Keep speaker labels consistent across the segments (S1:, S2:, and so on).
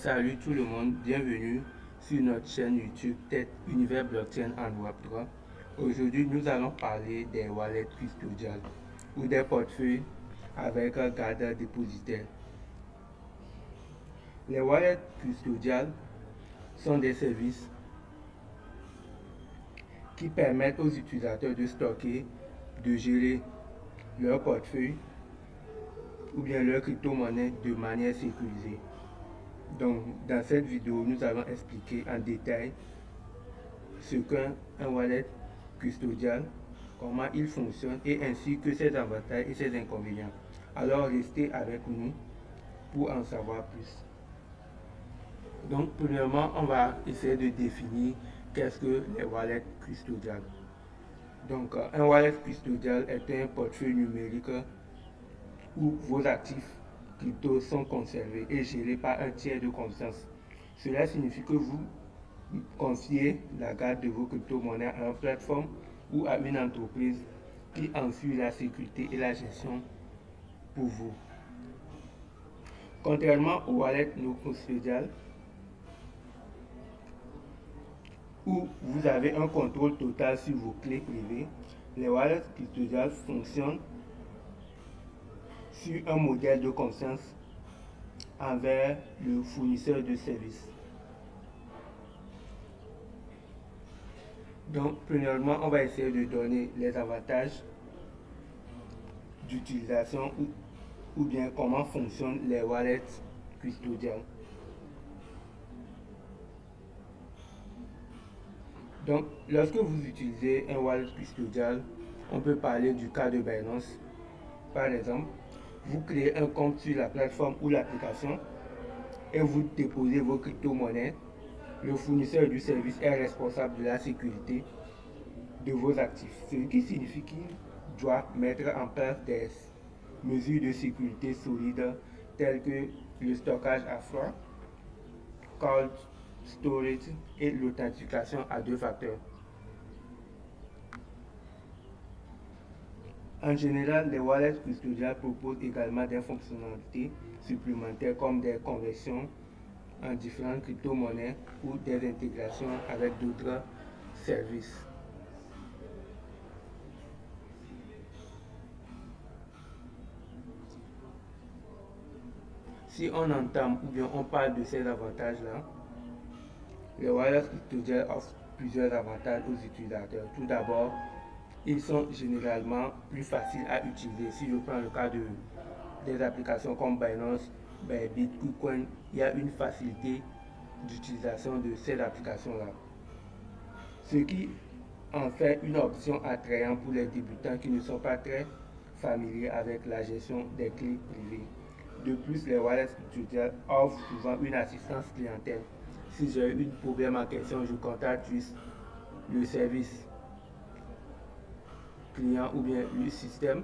S1: Salut tout le monde, bienvenue sur notre chaîne YouTube Tech Univers Blockchain en Web3. Aujourd'hui, nous allons parler des wallets custodiales ou des portefeuilles avec un gardeur dépositaire. Les wallets custodiales sont des services qui permettent aux utilisateurs de stocker, de gérer leur portefeuille ou bien leur crypto-monnaie de manière sécurisée. Donc, dans cette vidéo, nous allons expliquer en détail ce qu'est un wallet custodial, comment il fonctionne et ainsi que ses avantages et ses inconvénients. Alors, restez avec nous pour en savoir plus. Donc, premièrement, on va essayer de définir qu'est-ce que les wallets custodiales. Donc, un wallet custodial est un portefeuille numérique où vos actifs crypto sont conservés et gérés par un tiers de confiance. Cela signifie que vous confiez la garde de vos crypto-monnaies à une plateforme ou à une entreprise qui ensure la sécurité et la gestion pour vous. Contrairement aux wallets non custodiales, où vous avez un contrôle total sur vos clés privées, les wallets custodiales fonctionnent sur un modèle de confiance envers le fournisseur de services. Donc, premièrement, on va essayer de donner les avantages d'utilisation ou bien comment fonctionnent les wallets custodiales. Donc, lorsque vous utilisez un wallet custodial, on peut parler du cas de Binance. Par exemple, vous créez un compte sur la plateforme ou l'application et vous déposez vos crypto-monnaies. Le fournisseur du service est responsable de la sécurité de vos actifs, ce qui signifie qu'il doit mettre en place des mesures de sécurité solides telles que le stockage à froid, cold storage et l'authentification à deux facteurs. En général, les wallets custodiales proposent également des fonctionnalités supplémentaires comme des conversions en différentes crypto-monnaies ou des intégrations avec d'autres services. Si on entame ou bien on parle de ces avantages-là, les wallets custodiales offrent plusieurs avantages aux utilisateurs. Tout d'abord, ils sont généralement plus faciles à utiliser. Si je prends le cas des applications comme Binance, Bybit, KuCoin, il y a une facilité d'utilisation de ces applications-là. Ce qui en fait une option attrayante pour les débutants qui ne sont pas très familiers avec la gestion des clés privées. De plus, les wallets custodiales offrent souvent une assistance clientèle. Si j'ai un problème en question, je contacte juste le service client ou bien le système.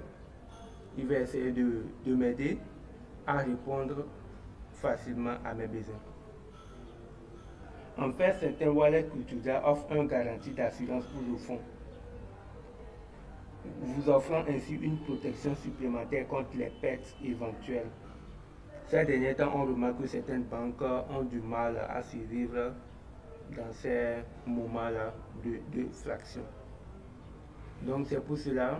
S1: Il va essayer de m'aider à répondre facilement à mes besoins. En fait, certains wallets custodiales offrent une garantie d'assurance pour le fonds, vous offrant ainsi une protection supplémentaire contre les pertes éventuelles. Ces derniers temps, on remarque que certaines banques ont du mal à survivre dans ces moments-là de fraction. Donc c'est pour cela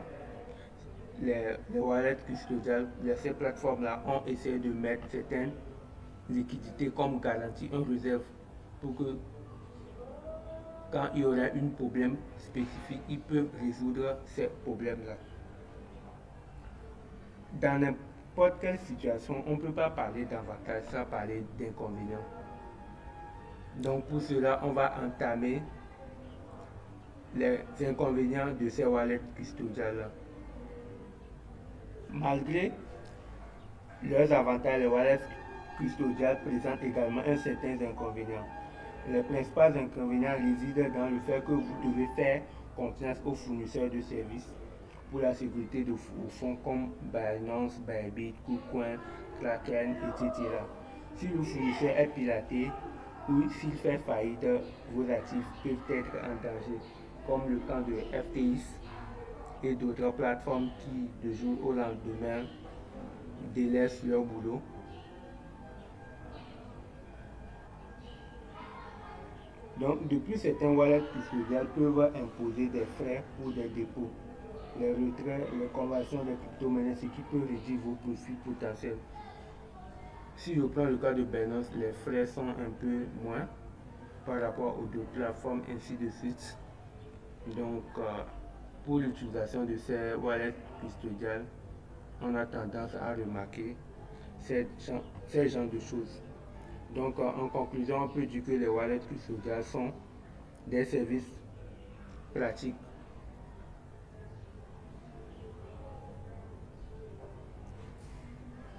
S1: les wallets custodiales, ces plateformes-là ont essayé de mettre certaines liquidités comme garantie, une réserve pour que quand il y aura un problème spécifique, ils peuvent résoudre ces problèmes-là. Dans n'importe quelle situation, on ne peut pas parler d'avantages sans parler d'inconvénients. Donc pour cela, on va entamer les inconvénients de ces wallets custodiales. Malgré leurs avantages, les wallets custodiales présentent également un certain inconvénient. Les principaux inconvénients résident dans le fait que vous devez faire confiance aux fournisseurs de services pour la sécurité de vos fonds comme Binance, Bybit, KuCoin, Kraken, etc. Si le fournisseur est piraté ou s'il fait faillite, vos actifs peuvent être en danger, comme le cas de FTX et d'autres plateformes qui, de jour au lendemain, délaissent leur boulot. Donc, de plus, certains wallets custodiales peuvent imposer des frais pour des dépôts, les retraits, les conversions des crypto-monnaies, ce qui peut réduire vos profits potentiels. Si je prends le cas de Binance, les frais sont un peu moins par rapport aux deux plateformes, ainsi de suite. Donc, pour l'utilisation de ces wallets custodiales, on a tendance à remarquer ces genres de choses. Donc, en conclusion, on peut dire que les wallets custodiales sont des services pratiques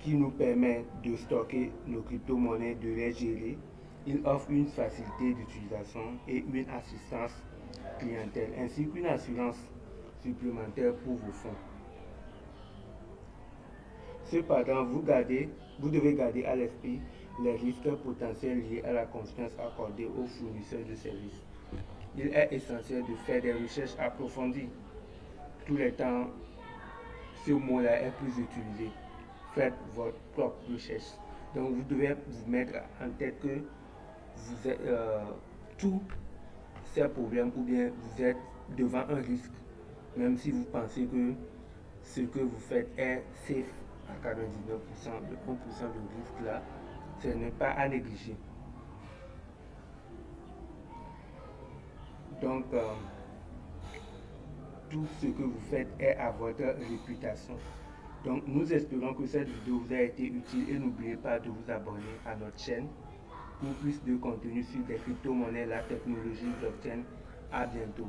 S1: qui nous permettent de stocker nos crypto-monnaies, de les gérer. Ils offrent une facilité d'utilisation et une assistance clientèle, ainsi qu'une assurance supplémentaire pour vos fonds. Cependant, vous devez garder à l'esprit les risques potentiels liés à la confiance accordée aux fournisseurs de services. Il est essentiel de faire des recherches approfondies. Tout le temps, ce mot-là est plus utilisé. Faites votre propre recherche. Donc, vous devez vous mettre en tête que vous êtes, tous ces problèmes ou bien vous êtes devant un risque, même si vous pensez que ce que vous faites est safe à 99%, le 1% de risque là, ce n'est pas à négliger. Donc, tout ce que vous faites est à votre réputation. Donc, nous espérons que cette vidéo vous a été utile et n'oubliez pas de vous abonner à notre chaîne pour plus de contenu sur des crypto-monnaies, la technologie blockchain. À bientôt.